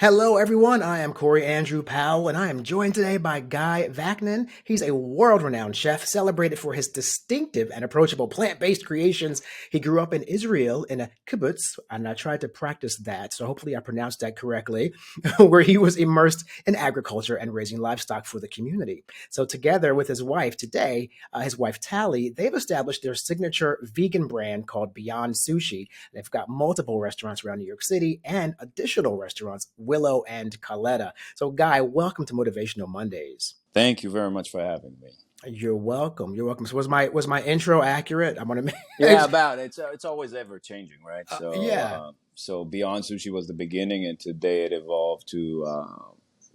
Hello, everyone. I am Corey Andrew Powell, and I am joined today by Guy Vaknin. He's a world-renowned chef, celebrated for his distinctive and approachable plant-based creations. He grew up in Israel in a kibbutz, and I tried to practice that, so hopefully I pronounced that correctly, where he was immersed in agriculture and raising livestock for the community. So together with his wife today, his wife Tally, they've established their signature vegan brand called Beyond Sushi. They've got multiple restaurants around New York City and additional restaurants, Willow and Coletta. So, Guy, welcome to Motivational Mondays. Thank you very much for having me. You're welcome. You're welcome. So, was my intro accurate? I want to Yeah, make. about it's always ever changing, right? Yeah. So Beyond Sushi was the beginning, and today it evolved to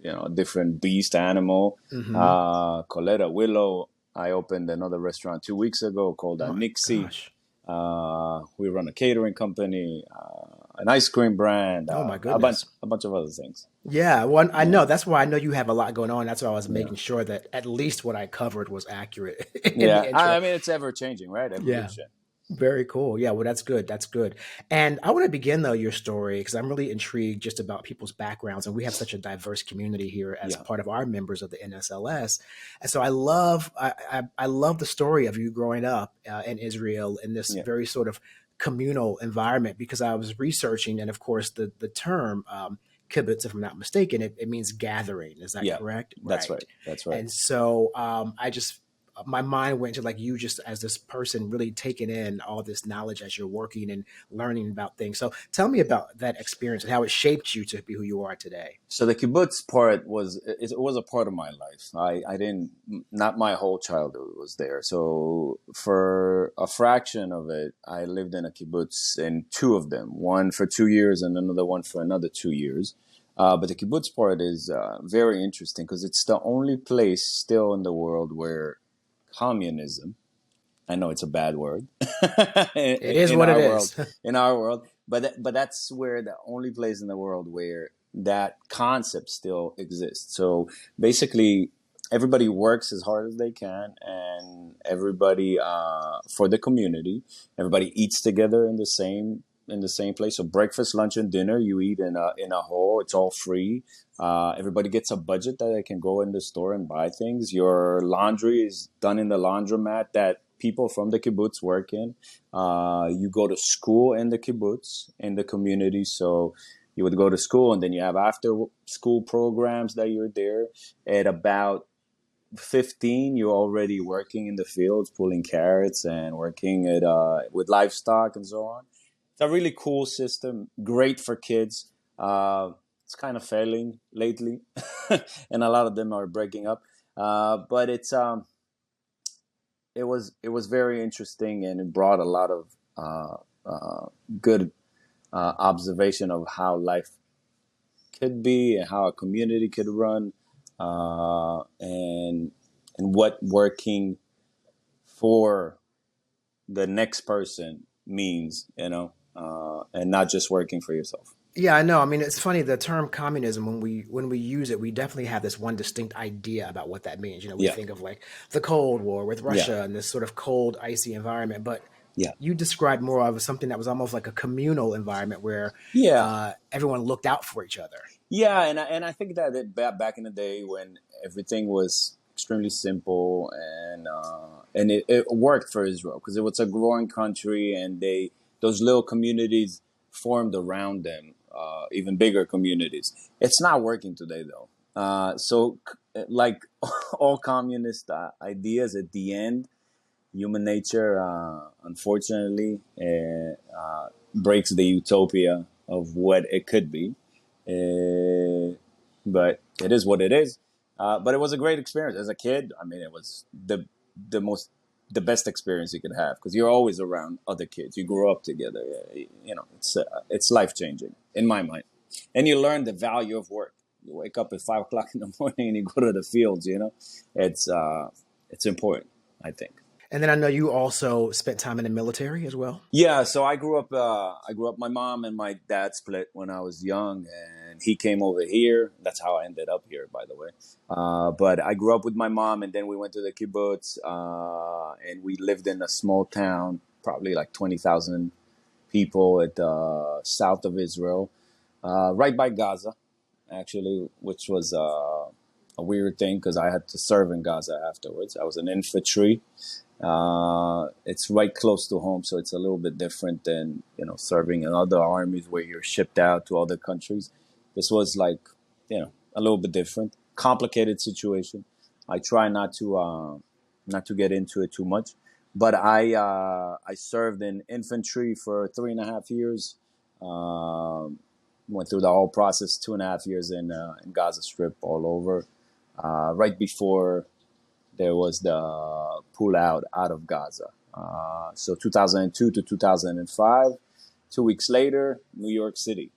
a different beast animal. Hmm. Coletta Willow. I opened another restaurant 2 weeks ago called My Nixie. gosh. We run a catering company, an ice cream brand, Oh my a bunch goodness. a bunch of other things. Yeah. One. I Yeah, know. That's why I know you have a lot going on. That's why I was yeah, making sure that at least what I covered was accurate in the yeah. I intro. mean, it's ever changing, right? Yeah. Evolution. Very cool. Yeah, well, that's good. That's good. And I want to begin though your story because I'm really intrigued just about people's backgrounds, and we have such a diverse community here as Yeah, part of our members of the NSLS. And so I love the story of you growing up in Israel in this yeah, very sort of communal environment because I was researching, and of course the term kibbutz, if I'm not mistaken, it means gathering. Is that yeah. correct? That's Right. right. That's right. And so I just my mind went to like you just as this person really taking in all this knowledge as you're working and learning about things. So tell me about that experience and how it shaped you to be who you are today. So the kibbutz part was a part of my life. I didn't, not my whole childhood was there. So for a fraction of it, I lived in a kibbutz in two of them, one for 2 years and another one for another 2 years. But the kibbutz part is very interesting because it's the only place still in the world where communism, I know it's a bad word in, It is in what it our world, is. but that's where the only place in the world where that concept still exists. So basically, everybody works as hard as they can, and everybody for the community, everybody eats together in the same place. So breakfast, lunch, and dinner you eat in a hall. It's all free. Everybody gets a budget that they can go in the store and buy things. Your laundry is done in the laundromat that people from the kibbutz work in. You go to school in the kibbutz, in the community. So you would go to school and then you have after school programs that you're there. At about 15, you're already working in the fields, pulling carrots and working with livestock and so on. It's a really cool system, great for kids. It's kind of failing lately, and a lot of them are breaking up. But it was very interesting, and it brought a lot of good observation of how life could be and how a community could run, and what working for the next person means, and not just working for yourself. Yeah, I know. I mean, it's funny the term communism when we use it, we definitely have this one distinct idea about what that means. We Yeah, think of like the Cold War with yeah, Russia and this sort of cold, icy environment, but yeah, you described more of something that was almost like a communal environment where yeah. everyone looked out for each other. Yeah, and I think that back in the day when everything was extremely simple and it worked for Israel because it was a growing country and those little communities formed around them, even bigger communities. It's not working today though. Like all communist ideas, at the end, human nature, unfortunately, breaks the utopia of what it could be. But it is what it is. But it was a great experience as a kid. I mean, it was the most the best experience you could have because you're always around other kids. You grow up together. It's life changing in my mind, and you learn the value of work. You wake up at 5 o'clock in the morning and you go to the fields. It's it's important, I think. And then I know you also spent time in the military as well. Yeah, so I grew up. I grew up. My mom and my dad split when I was young, and he came over here. That's how I ended up here, by the way. But I grew up with my mom, and then we went to the kibbutz, and we lived in a small town, probably like 20,000 people at the south of Israel, right by Gaza. actually, which was a weird thing because I had to serve in Gaza afterwards. I was an infantry. It's right close to home, so it's a little bit different than serving in other armies where you're shipped out to other countries. This was like a little bit different, complicated situation. I try not to get into it too much, but I served in infantry for 3.5 years. Went through the whole process, 2.5 years in Gaza Strip all over. Right before there was the pull out of Gaza. So 2002 to 2005. 2 weeks later, New York City.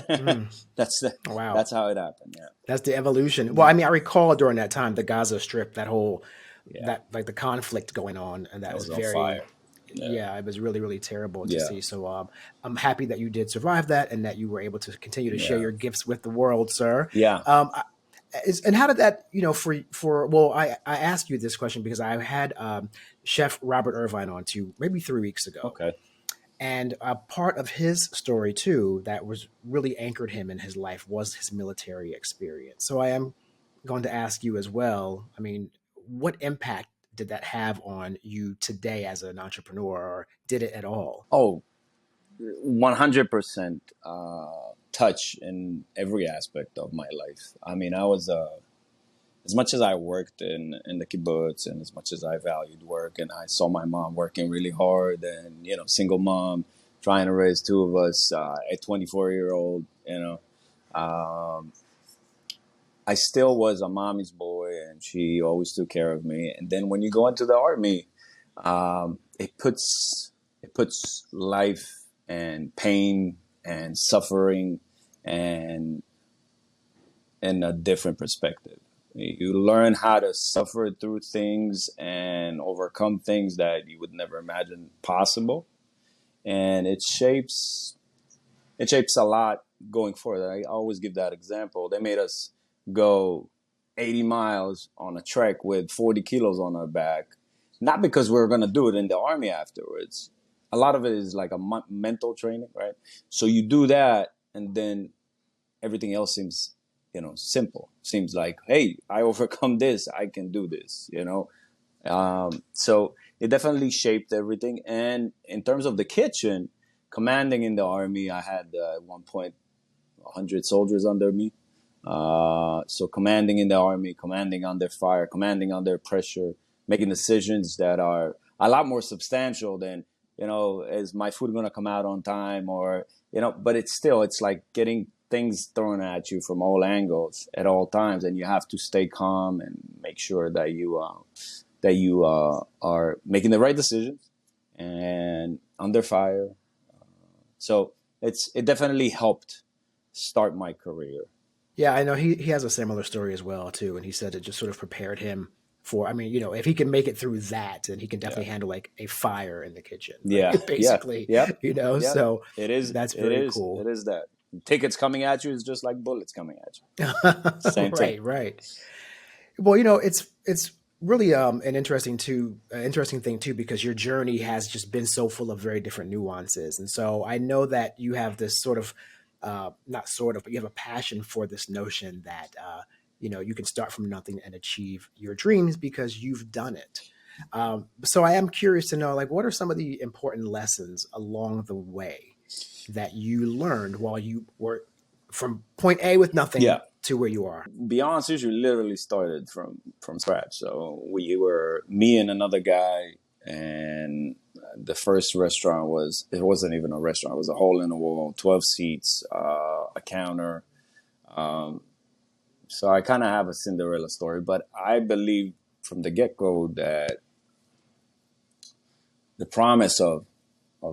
Mm. that's the, Wow. that's how it happened. Yeah. That's the evolution. Well, I mean, I recall during that time, the Gaza Strip, Yeah. that like the conflict going on, and that It was was on very, fire. Yeah. yeah, it was really, really terrible to Yeah. see. So I'm happy that you did survive that and that you were able to continue to share Yeah. your gifts with the world, sir. Yeah. And how did that, well, I asked you this question because I had Chef Robert Irvine on to maybe 3 weeks ago. Okay. And a part of his story too that was really anchored him in his life was his military experience. So I am going to ask you as well. I mean, what impact did that have on you today as an entrepreneur, or did it at all? Oh, 100% touch in every aspect of my life. I mean, I was as much as I worked in the kibbutz and as much as I valued work, and I saw my mom working really hard, and single mom trying to raise two of us, a 24-year-old, I still was a mommy's boy, and she always took care of me. And then when you go into the army, it puts life and pain and suffering and in a different perspective. You learn how to suffer through things and overcome things that you would never imagine possible, and it shapes a lot going forward. I always give that example. They made us go 80 miles on a trek with 40 kilos on our back, not because we were going to do it in the army afterwards. A lot of it is like a mental training, right? So you do that, and then everything else seems, simple. Seems like, hey, I overcome this, I can do this. So it definitely shaped everything. And in terms of the kitchen, commanding in the army, I had at one point 100 soldiers under me. So commanding in the army, commanding under fire, commanding under pressure, making decisions that are a lot more substantial than, is my food going to come out on time, or, but it's like getting things thrown at you from all angles at all times. And you have to stay calm and make sure that you are making the right decisions and under fire. So it definitely helped start my career. Yeah, I know he has a similar story as well too, and he said it just sort of prepared him for. I mean, if he can make it through that, then he can Yeah. definitely handle like a fire in the kitchen, Yeah. right? Yeah. Basically, Yep. Yep. So It is. that's It very is. It cool. is that tickets coming at you is just like bullets coming at you. Same thing. Right, right. Well, it's really an interesting thing too, because your journey has just been so full of very different nuances, and so I know that you have this sort of not sort of, but you have a passion for this notion that you can start from nothing and achieve your dreams because you've done it. So I am curious to know, like, what are some of the important lessons along the way that you learned while you were from point A with nothing Yeah. to where you are? Beyond Sushi literally started from scratch. So we were me and another guy, and the first restaurant it wasn't even a restaurant. It was a hole in the wall, 12 seats, a counter. So I kind of have a Cinderella story, but I believe from the get-go that the promise of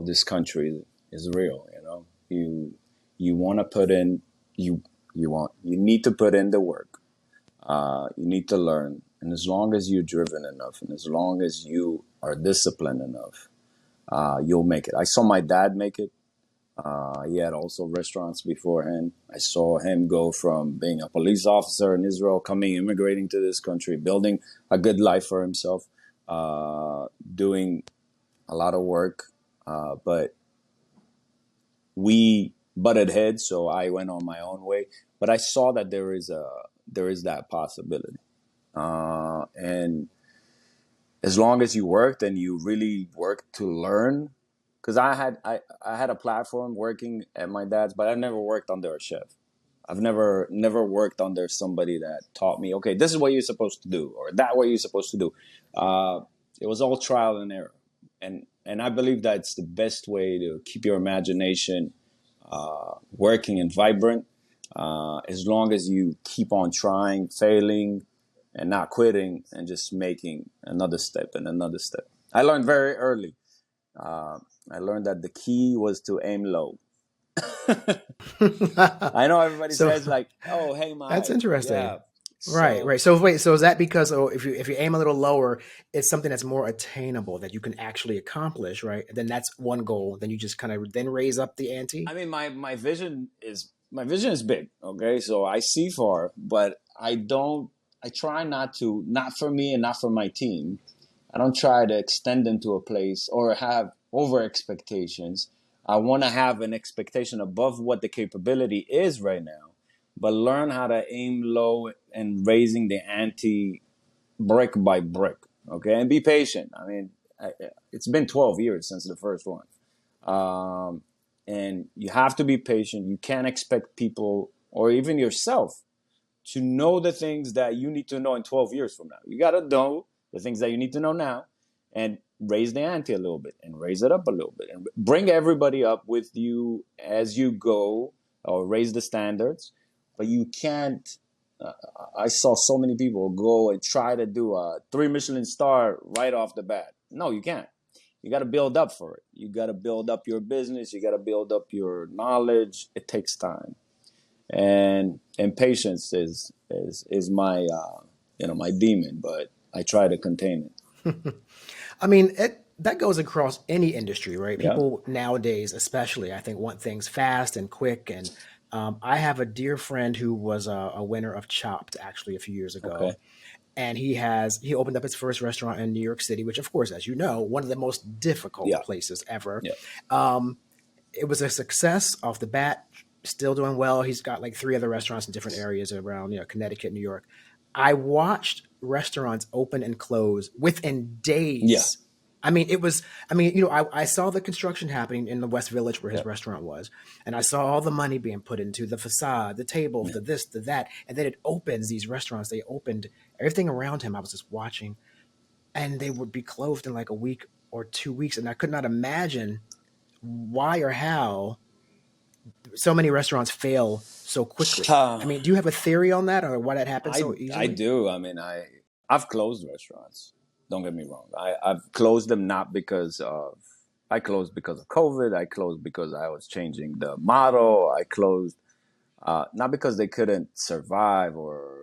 this country is real. You want to put in you need to put in the work. You need to learn, and as long as you're driven enough, and as long as you are disciplined enough, you'll make it. I saw my dad make it. He had also restaurants beforehand. I saw him go from being a police officer in Israel, immigrating to this country, building a good life for himself, doing a lot of work. But we butted heads, so I went on my own way. But I saw that there is that possibility, and as long as you worked and you really worked to learn, because I had a platform working at my dad's, but I never worked under a chef. I've never worked under somebody that taught me, okay, this is what you're supposed to do, or that what you're supposed to do. It was all trial and error, and I believe that's the best way to keep your imagination working and vibrant. As long as you keep on trying, failing, and not quitting, and just making another step and another step. I learned very early. I learned that the key was to aim low. I know everybody So says like, "Oh, hey, that's my interesting. yeah." Right, So right. So wait, so is that because if you aim a little lower, it's something that's more attainable that you can actually accomplish, right? And then that's one goal. Then you just kind of then raise up the ante. I mean, my vision is big. Okay, so I see far, but I don't. I try not to, not for me and not for my team. I don't try to extend them to a place or have over expectations. I want to have an expectation above what the capability is right now, but learn how to aim low and raising the ante brick by brick. Okay, and be patient. I mean, it's been 12 years since the first one. And you have to be patient. You can't expect people or even yourself to know the things that you need to know in 12 years from now. You got to know the things that you need to know now and raise the ante a little bit and raise it up a little bit and bring everybody up with you as you go, or raise the standards. But you can't. Uh, I saw so many people go and try to do a 3 Michelin star right off the bat. No, you can't. You got to build up for it. You got to build up your business. You got to build up your knowledge. It takes time, and patience is my my demon, but I try to contain it. I mean, that goes across any industry, right? Yeah. People nowadays, especially, I think, want things fast and quick. And I have a dear friend who was a winner of Chopped actually a few years Okay. ago, and he opened up his first restaurant in New York City, which, of course, as you know, one of the most difficult Yeah. places ever. Yeah. Um, it was a success off the bat, still doing well. He's got like three other restaurants in different areas around, Connecticut, New York. I watched restaurants open and close within Yeah. days. I mean, I saw the construction happening in the West Village where his Yeah. restaurant was, and I saw all the money being put into the facade, the tables, Yeah. the this, the that, and then it opens these restaurants. They opened everything around him. I was just watching, and they would be closed in like a week or 2 weeks, and I could not imagine why or how so many restaurants fail so quickly. I Uh, mean, do you have a theory on that or why that happens so I easily? do. I mean, I've closed restaurants. Don't get me wrong. I've closed them not because of I closed because of COVID. I closed because I was changing the model. I closed not because they couldn't survive, or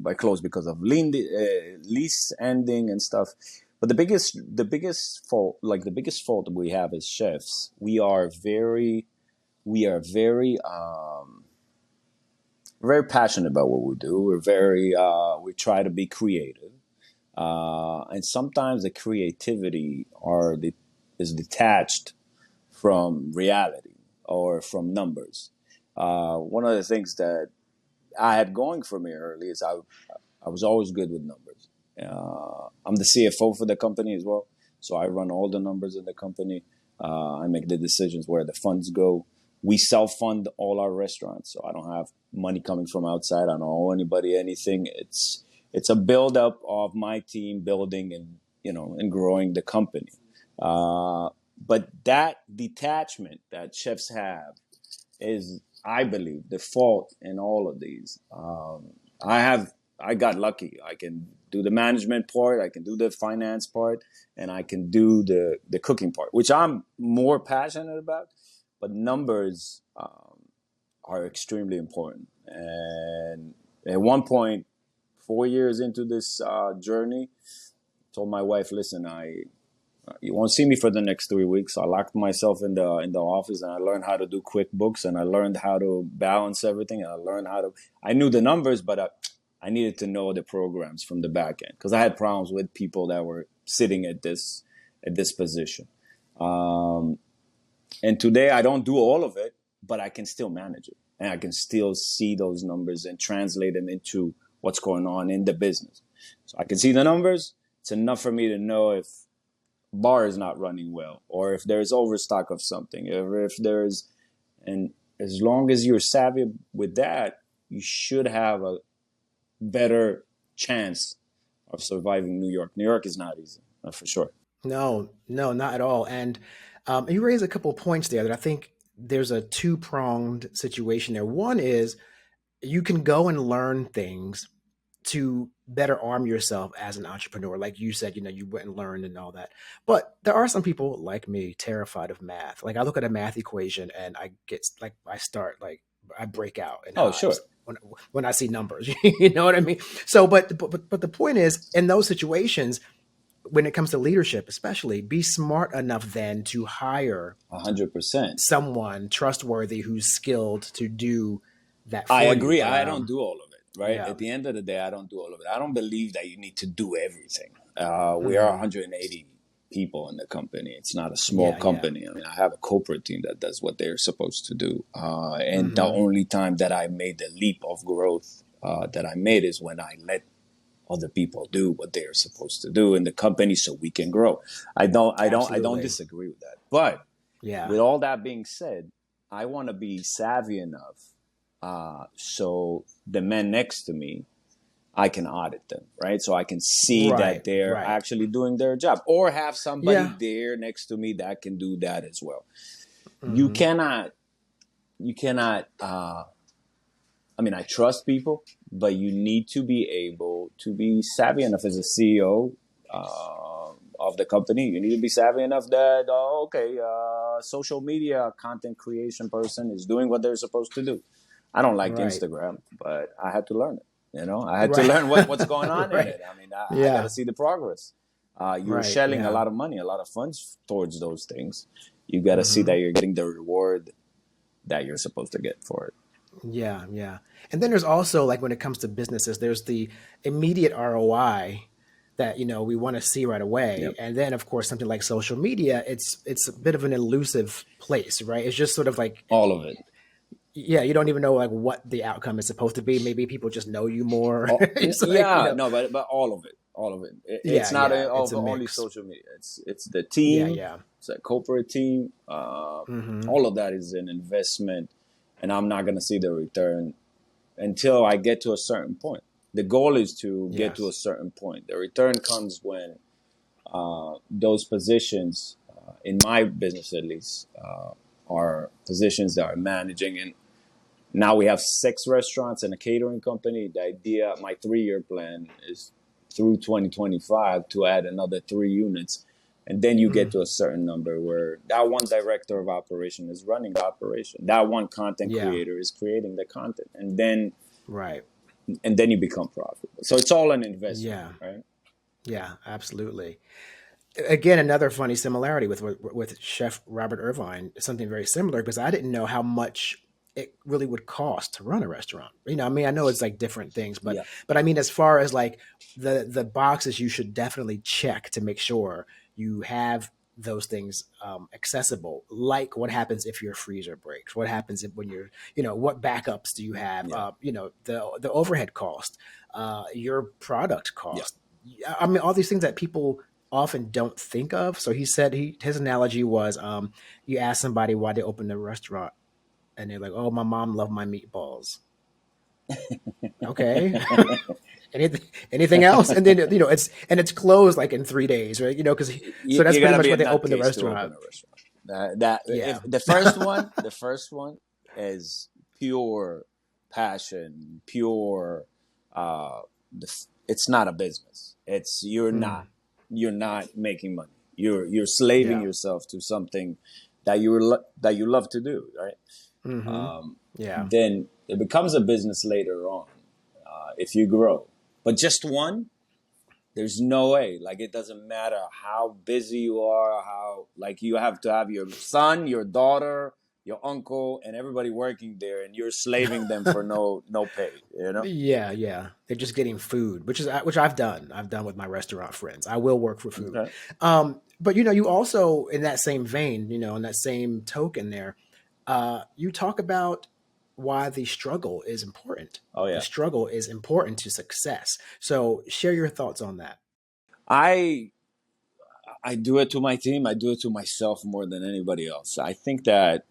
I closed because of lease ending and stuff. But the biggest fault, like the biggest fault that we have as chefs, we are very passionate about what we do. We try to be creative, and sometimes the creativity is detached from reality or from numbers. One of the things that I had going for me early is I was always good with numbers. I'm the CFO for the company as well, so I run all the numbers in the company. I make the decisions where the funds go. We self-fund all our restaurants, so I don't have money coming from outside. I don't owe anybody anything. It's a build-up of my team building and growing the company. But that detachment that chefs have is, I believe, the fault in all of these. I got lucky. I can do the management part, I can do the finance part, and I can do the cooking part, which I'm more passionate about. But numbers are extremely important. And at one point, 4 years into this journey, I told my wife, "Listen, you won't see me for the next 3 weeks." I locked myself in the office, and I learned how to do QuickBooks, and I learned how to balance everything, and I learned how to. I knew the numbers, but I needed to know the programs from the back end, because I had problems with people that were sitting at this position. And today I don't do all of it, but I can still manage it, and I can still see those numbers and translate them into what's going on in the business. So I can see the numbers. It's enough for me to know if bar is not running well, or if there's overstock of something, or if there's, and as long as you're savvy with that, you should have a better chance of surviving New York. New York is not easy, for sure. No, no, not at all. And you raise a couple of points there that I think there's a two-pronged situation there. One is you can go and learn things to better arm yourself as an entrepreneur. Like you said, you went and learned and all that. But there are some people like me terrified of math. Like I look at a math equation and I get like, I break out in Oh, sure. hives when I see numbers. You know what I mean? So, but the point is, in those situations, when it comes to leadership, especially, be smart enough then to hire 100%. someone trustworthy who's skilled to do that for I you. agree. But, I don't do all of it, right? yeah. At the end of the day, I don't do all of it. I don't believe that you need to do everything. We are Mhm. 180 people in the company. It's not a small Yeah. company. I mean, I have a corporate team that does what they're supposed to do. And the Mhm. only time that I made the leap of growth that I made is when I let other people do what they're supposed to do in the company so we can grow. I don't Absolutely. disagree with that. But Yeah. with all that being said, I want to be savvy enough so the men next to me, I can audit them, right? So I can see that Right. they're Right. actually doing their job, or have somebody Yeah. there next to me that can do that as well. You Mhm. cannot. I mean, I trust people, but you need to be able to be savvy enough as a CEO of the company. You need to be savvy enough that, social media content creation person is doing what they're supposed to do. I don't like Right. Instagram, but I had to learn it. I had to Right. learn what's going on in Right. it. I mean, I got Yeah. to see the progress. You're Right. shelling a Yeah. lot of money, a lot of funds towards those things. You got to see that Mhm. you're getting the reward that you're supposed to get for it. Yeah. Yeah. And then there's also like when it comes to businesses, there's the immediate ROI that we want to see right away. Yep. And then of course something like social media, it's a bit of an elusive place, right? It's just sort of like, All of it. yeah, you don't even know like what the outcome is supposed to be. Maybe people just know you more. It's like, Yeah, no, but all of it. It's yeah, not yeah, it's a only mix. social media. It's the Yeah, team. yeah. It's a corporate team. Hmm. All of that is an investment, and I'm not going to see the return until I get to a certain point. The goal is to get to a Yes. certain point. The return comes when those positions, in my business at least, are positions that are managing. And now we have 6 restaurants and a catering company. The idea, my 3-year plan is through 2025 to add another 3 units. And then you get Mm. to a certain number where that one director of operation is running the operation. That one content Yeah. creator is creating the content. Right. And then you become profitable. So it's all an investment, Yeah. right? Yeah. Absolutely. Again, another funny similarity with Chef Robert Irvine. Something very similar because I didn't know how much it really would cost to run a restaurant. I mean, I know it's like different things, but Yeah. but I mean, as far as like the boxes you should definitely check to make sure you have those things accessible. Like what happens if your freezer breaks? What happens if when you're, what backups do you have? Yeah. The overhead cost, your product Yeah. cost. I mean, all these things that people often don't think of. So he said his analogy was you ask somebody why they opened a restaurant and they're like, "Oh, my mom loved my meatballs." Okay. Anything else? And then it's closed like in 3 days, right? Because so that's You pretty got to much be a why they opened the nutcase to open restaurant. a restaurant. That Yeah. if the first one is pure passion, pure. It's not a business. Mm. You're not making money. You're slaving Yeah. yourself to something that you love to do, right? Mm-hmm. Yeah. Then it becomes a business later on if you grow. But just one, there's no way. Like it doesn't matter how busy you are, how like you have to have your son, your daughter, your uncle, and everybody working there, and you're slaving them for no pay. Yeah, yeah. They're just getting food, which I've done. I've done with my restaurant friends. I will work for food. Okay. But you also in that same vein, in that same token there, You talk about why the struggle is important. Oh The yeah. struggle is important to success. So share your thoughts on that. I I do it to my team. I do it to myself more than anybody else. I think that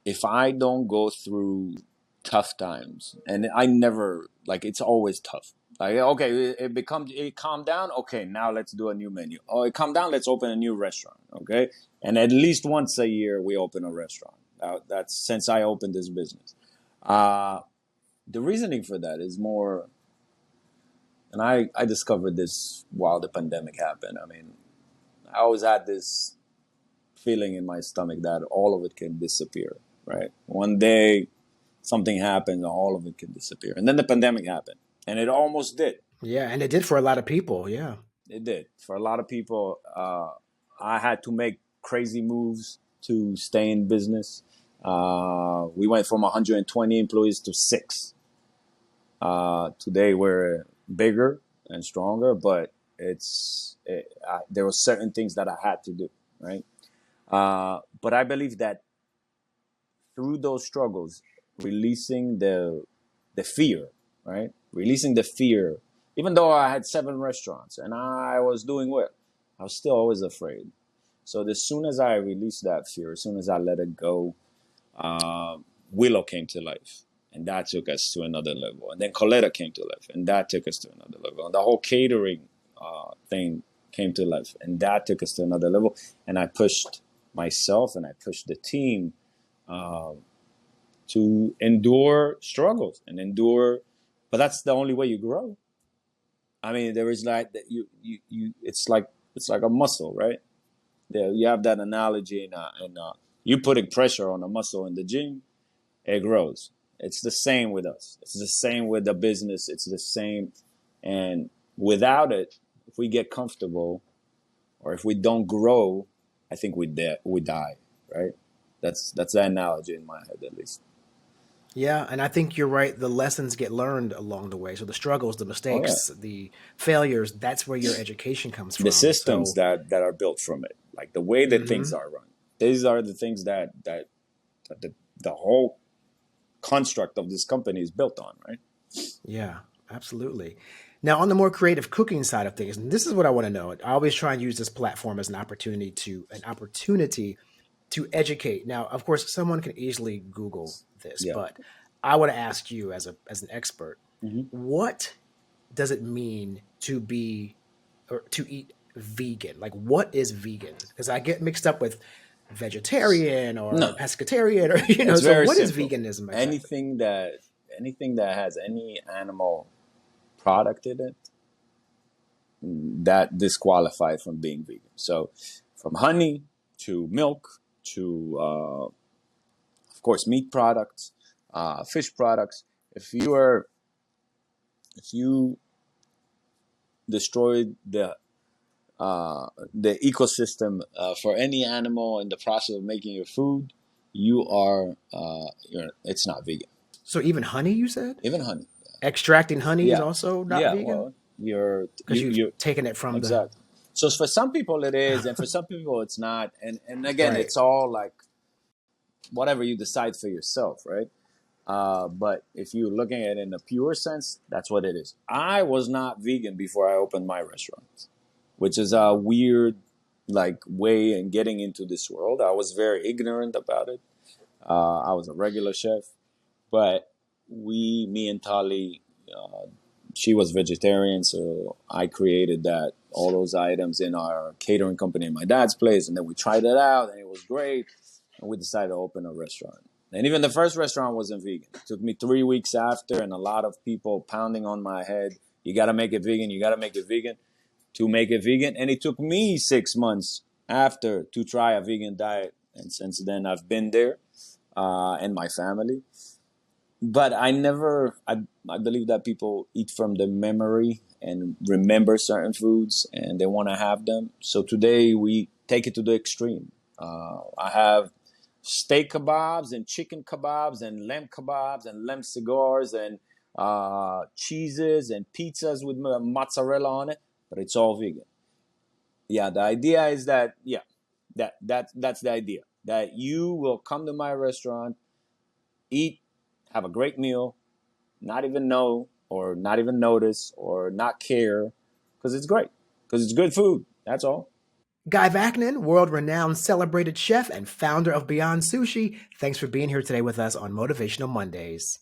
if I don't go through tough times, and I never like, it's always tough. Like, okay, it calmed down. Okay, now let's do a new menu. Oh, it calmed down. Let's open a new restaurant. Okay, and at least once a year we open a restaurant. That's since I opened this business. Uh, the reasoning for that is more, and I discovered this while the pandemic happened. I mean, I always had this feeling in my stomach that all of it can disappear, right? One day something happens and all of it can disappear. And then the pandemic happened and it almost did. Yeah, and it did for a lot of people. Yeah. It did. For a lot of people, I had to make crazy moves to stay in business. We went from 120 employees to 6. Today we're bigger and stronger, but there were certain things that I had to do, right? But I believe that through those struggles, releasing the fear, right? Releasing the fear. Even though I had 7 restaurants and I was doing well, I was still always afraid. So as soon as I released that fear, as soon as I let it go, Willow came to life, and that took us to another level. And then Coletta came to life, and that took us to another level. And the whole catering thing came to life, and that took us to another level. And I pushed myself and I pushed the team to endure struggles and endure, but that's the only way you grow. I mean, there is like that you it's like a muscle, right? There you have that analogy, and you putting pressure on a muscle in the gym, it grows. It's the same with us. It's the same with the business. It's the same, and without it, if we get comfortable or if we don't grow, I think we die, right? That's the analogy in my head, at least. Yeah, and I think you're right. The lessons get learned along the way. So the struggles, the Oh yeah, mistakes, the failures, that's where your education comes the from. systems So, that are built from it, like the way that things mhm, are run. These are the things that the whole construct of this company is built on, right? yeah, absolutely. Now, on the more creative cooking side of things, and this is what I want to know. I always try and use this platform as an opportunity to educate. Now, of course, someone can easily Google this, Yeah. but I want to ask you as an expert, Hmm. what does it mean to be or to eat vegan? Like, what is vegan? Because I get mixed up with vegetarian or No, pescatarian, or it's So, very what is simple. veganism exactly? Anything that anything that has any animal product in it, that disqualified from being vegan. So, from honey to milk to, of course, meat products, fish products. If you are if you destroy the ecosystem for any animal in the process of making your food, it's not vegan. So, even honey, you said? Even honey. Extracting honey is Yeah, also not yeah. vegan Well, you're because you've you taken it from the exactly. So for some people it is, and for some people it's not. And again, right. it's all like whatever you decide for yourself, right? But if you're looking at it in a pure sense, that's what it is. I was not vegan before I opened my restaurant, which is a weird like way in getting into this world. I was very ignorant about it. I was a regular chef, but me and Tali, she was vegetarian, so I created that all those items in our catering company in my dad's place, and then we tried it out, and it was great, and we decided to open a restaurant. And even the first restaurant wasn't vegan. It took me 3 weeks after, and a lot of people pounding on my head. You got to make it vegan. You got to make it vegan to make it vegan. And it took me 6 months after to try a vegan diet. And since then, I've been there and my family. But I believe that people eat from the memory and remember certain foods and they want to have them. So today we take it to the extreme. I have steak kebabs and chicken kebabs and lamb kebabs and lamb cigars and cheeses and pizzas with mozzarella on it, but it's all vegan. Yeah, the idea is that, yeah, that's the idea. that you will come to my restaurant, eat, have a great meal, not even know or not even notice or not care because it's great, because it's good food. That's all. Guy Vaknin, world-renowned celebrated chef and founder of Beyond Sushi, thanks for being here today with us on Motivational Mondays.